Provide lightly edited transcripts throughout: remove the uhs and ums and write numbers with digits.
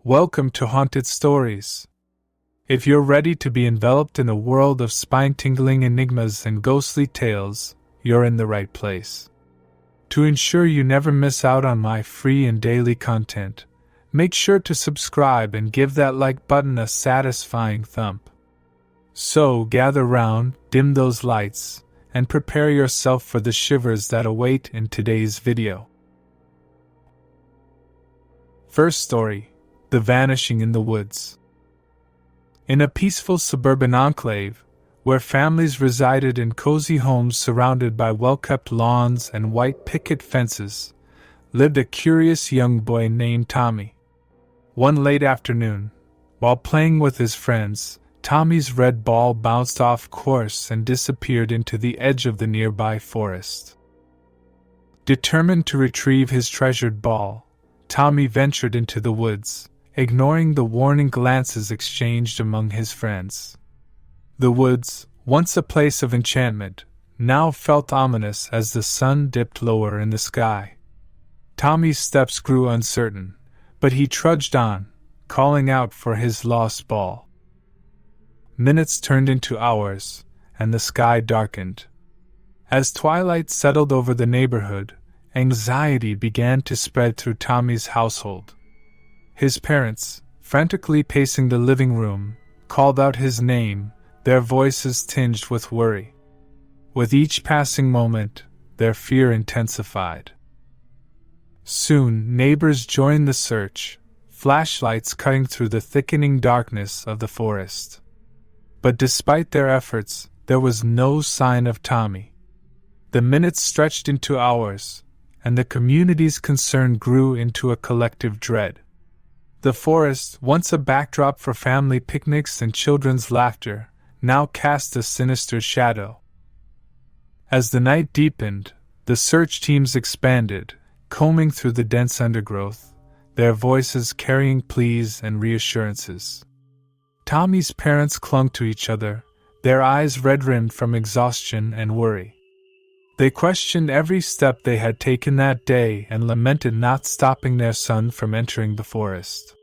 Welcome to Haunted Stories. If you're ready to be enveloped in a world of spine-tingling enigmas and ghostly tales, you're in the right place. To ensure you never miss out on my free and daily content, make sure to subscribe and give that like button a satisfying thump. So gather round, dim those lights, and prepare yourself for the shivers that await in today's video. First story, The Vanishing in the Woods. In a peaceful suburban enclave, where families resided in cozy homes surrounded by well-kept lawns and white picket fences, lived a curious young boy named Tommy. One late afternoon, while playing with his friends, Tommy's red ball bounced off course and disappeared into the edge of the nearby forest. Determined to retrieve his treasured ball, Tommy ventured into the woods, ignoring the warning glances exchanged among his friends. The woods, once a place of enchantment, now felt ominous as the sun dipped lower in the sky. Tommy's steps grew uncertain, but he trudged on, calling out for his lost ball. Minutes turned into hours, and the sky darkened. As twilight settled over the neighborhood, anxiety began to spread through Tommy's household. His parents, frantically pacing the living room, called out his name, their voices tinged with worry. With each passing moment, their fear intensified. Soon, neighbors joined the search, flashlights cutting through the thickening darkness of the forest. But despite their efforts, there was no sign of Tommy. The minutes stretched into hours, and the community's concern grew into a collective dread. The forest, once a backdrop for family picnics and children's laughter, now cast a sinister shadow. As the night deepened, the search teams expanded, combing through the dense undergrowth, their voices carrying pleas and reassurances. Tommy's parents clung to each other, their eyes red-rimmed from exhaustion and worry. They questioned every step they had taken that day and lamented not stopping their son from entering the forest.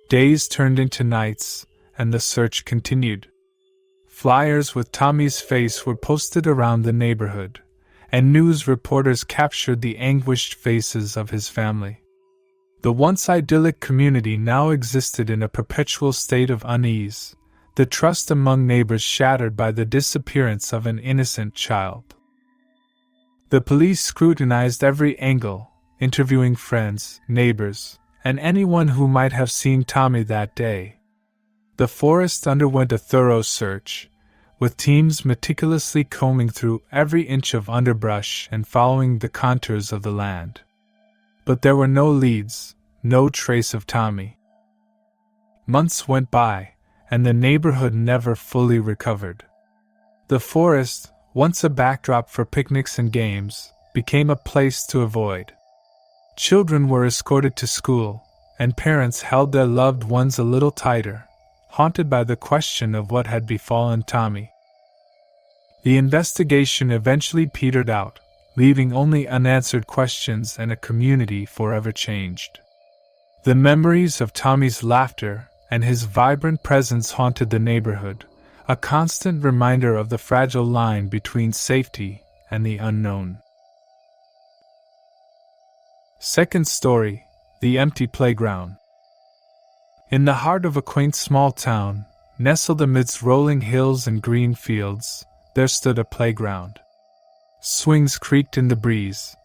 Days turned into nights, and the search continued. Flyers with Tommy's face were posted around the neighborhood, and news reporters captured the anguished faces of his family. The once idyllic community now existed in a perpetual state of unease, the trust among neighbors shattered by the disappearance of an innocent child. The police scrutinized every angle, interviewing friends, neighbors, and anyone who might have seen Tommy that day. The forest underwent a thorough search, with teams meticulously combing through every inch of underbrush and following the contours of the land. But there were no leads, no trace of Tommy. Months went by, and the neighborhood never fully recovered. The forest, once a backdrop for picnics and games, became a place to avoid. Children were escorted to school, and parents held their loved ones a little tighter, haunted by the question of what had befallen Tommy. The investigation eventually petered out, leaving only unanswered questions and a community forever changed. The memories of Tommy's laughter and his vibrant presence haunted the neighborhood, a constant reminder of the fragile line between safety and the unknown. Second story, The Empty Playground. In the heart of a quaint small town, nestled amidst rolling hills and green fields, there stood a playground. Swings creaked in the breeze,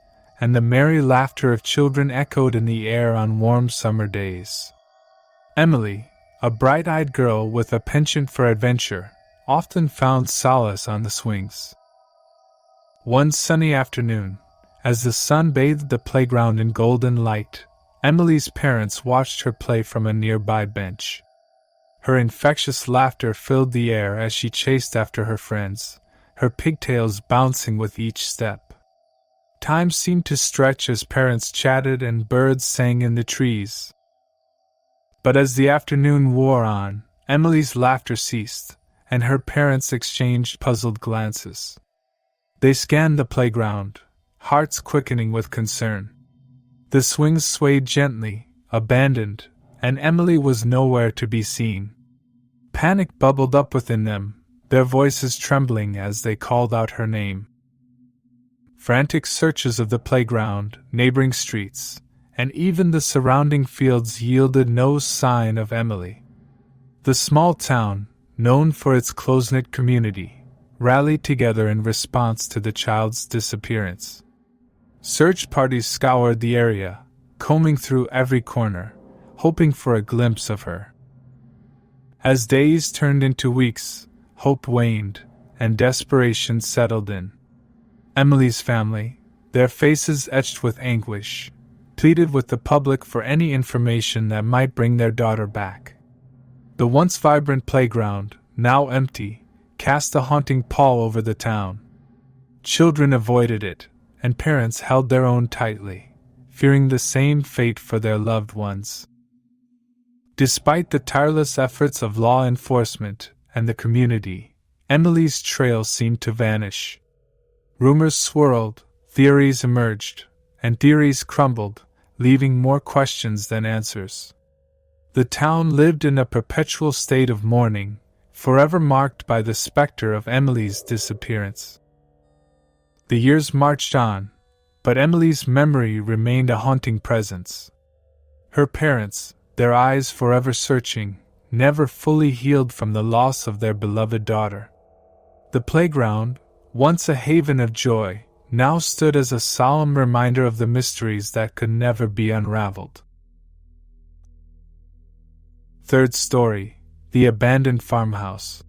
and the merry laughter of children echoed in the air on warm summer days. Emily, a bright-eyed girl with a penchant for adventure, often found solace on the swings. One sunny afternoon, as the sun bathed the playground in golden light, Emily's parents watched her play from a nearby bench. Her infectious laughter filled the air as she chased after her friends, her pigtails bouncing with each step. Time seemed to stretch as parents chatted and birds sang in the trees. But as the afternoon wore on, Emily's laughter ceased, and her parents exchanged puzzled glances. They scanned the playground, hearts quickening with concern. The swings swayed gently, abandoned, and Emily was nowhere to be seen. Panic bubbled up within them, their voices trembling as they called out her name. Frantic searches of the playground, neighboring streets, and even the surrounding fields yielded no sign of Emily. The small town, known for its close-knit community, rallied together in response to the child's disappearance. Search parties scoured the area, combing through every corner, hoping for a glimpse of her. As days turned into weeks, hope waned, and desperation settled in. Emily's family, their faces etched with anguish, pleaded with the public for any information that might bring their daughter back. The once vibrant playground, now empty, cast a haunting pall over the town. Children avoided it, and parents held their own tightly, fearing the same fate for their loved ones. Despite the tireless efforts of law enforcement and the community, Emily's trail seemed to vanish. Rumors swirled, theories emerged, and theories crumbled, leaving more questions than answers. The town lived in a perpetual state of mourning, forever marked by the specter of Emily's disappearance. The years marched on, but Emily's memory remained a haunting presence. Her parents, their eyes forever searching, never fully healed from the loss of their beloved daughter. The playground, once a haven of joy, now stood as a solemn reminder of the mysteries that could never be unraveled. Third story, the abandoned farmhouse.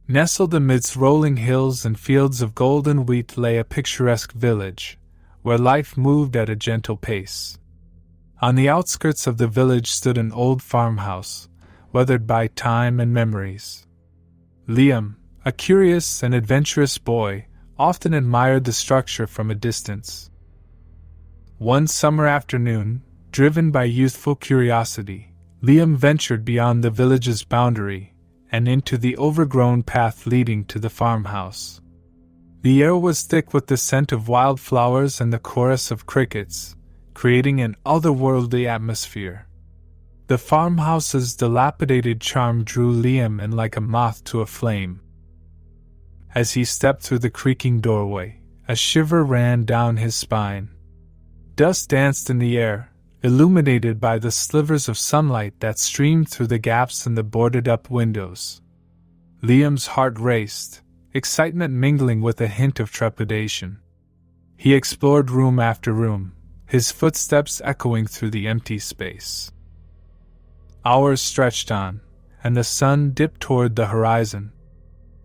Nestled amidst rolling hills and fields of golden wheat lay a picturesque village, where life moved at a gentle pace. On the outskirts of the village stood an old farmhouse, weathered by time and memories. Liam, a curious and adventurous boy, often admired the structure from a distance. One summer afternoon, driven by youthful curiosity, Liam ventured beyond the village's boundary and into the overgrown path leading to the farmhouse. The air was thick with the scent of wildflowers and the chorus of crickets, creating an otherworldly atmosphere. The farmhouse's dilapidated charm drew Liam in like a moth to a flame. As he stepped through the creaking doorway, a shiver ran down his spine. Dust danced in the air, illuminated by the slivers of sunlight that streamed through the gaps in the boarded-up windows. Liam's heart raced, excitement mingling with a hint of trepidation. He explored room after room, his footsteps echoing through the empty space. Hours stretched on, and the sun dipped toward the horizon.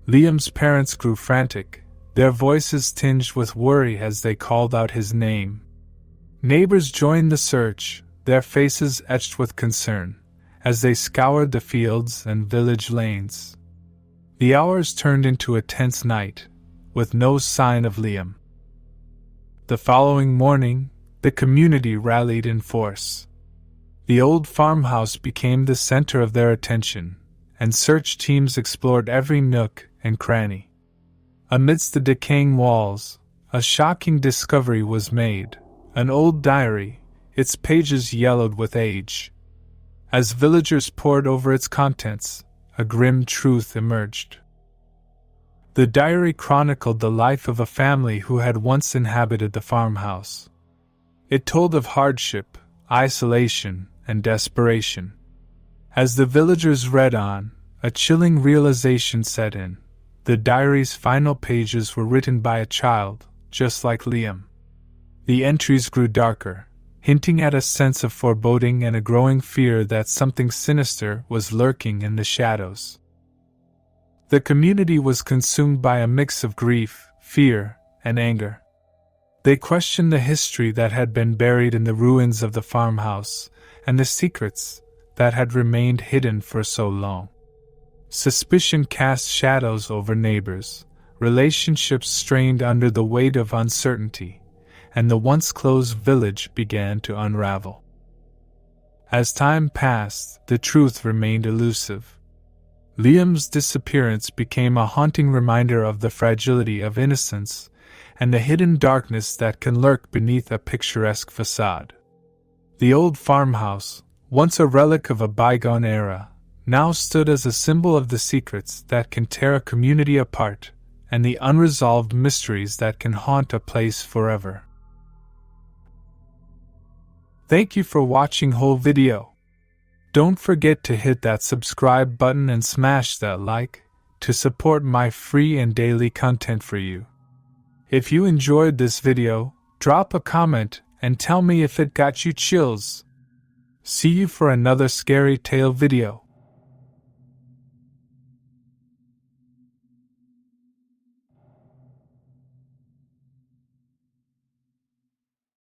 Liam's parents grew frantic, their voices tinged with worry as they called out his name. Neighbors joined the search, their faces etched with concern, as they scoured the fields and village lanes. The hours turned into a tense night, with no sign of Liam. The following morning, the community rallied in force. The old farmhouse became the center of their attention, and search teams explored every nook and cranny. Amidst the decaying walls, a shocking discovery was made. An old diary, its pages yellowed with age. As villagers pored over its contents, a grim truth emerged. The diary chronicled the life of a family who had once inhabited the farmhouse. It told of hardship, isolation, and desperation. As the villagers read on, a chilling realization set in. The diary's final pages were written by a child, just like Liam. The entries grew darker, hinting at a sense of foreboding and a growing fear that something sinister was lurking in the shadows. The community was consumed by a mix of grief, fear, and anger. They questioned the history that had been buried in the ruins of the farmhouse, and the secrets that had remained hidden for so long. Suspicion cast shadows over neighbors, relationships strained under the weight of uncertainty, and the once closed village began to unravel. As time passed, the truth remained elusive. Liam's disappearance became a haunting reminder of the fragility of innocence and the hidden darkness that can lurk beneath a picturesque facade. The old farmhouse, once a relic of a bygone era, now stood as a symbol of the secrets that can tear a community apart, and the unresolved mysteries that can haunt a place forever. Thank you for watching whole video. Don't forget to hit that subscribe button and smash that like to support my free and daily content for you. If you enjoyed this video, drop a comment and tell me if it got you chills. See you for another scary tale video.